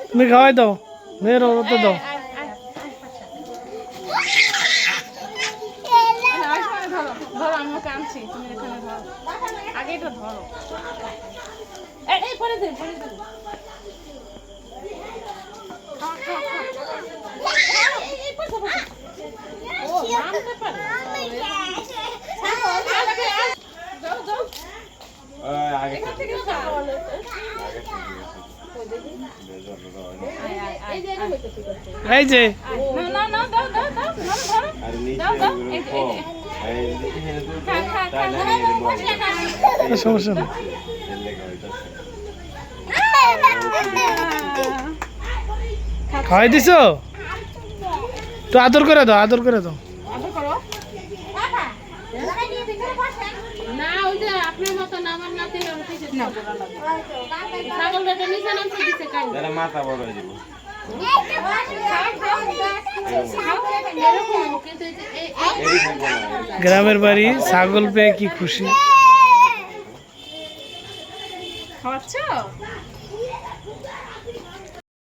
তুমি খাওয়াই দাও, মেয়ের ওতে দাও। ধরো আমি ওকে আনছি, তুমি এখানে ধরো, আগে এটা ধরো। এই পরে দে, পরে দে। ও নামতে পারে। যাও যাও আগে থেকে এই যে না না দাও দাও দাও ধরো ধরো আর নিচে দাও দাও সমস্যা নেই। খাওয়াই দিছো? তো আদর করে দাও, আদর করে দাও। আদর করো না, ওই যে আপনার মতো না, আমার নাতি ছাগলটা নিচে নামতে দিছে কাই মাথা বড় হয়ে যাবো। গ্রামের বাড়ি, ছাগল পেয়ে কি খুশি। খাওয়াচ্ছ?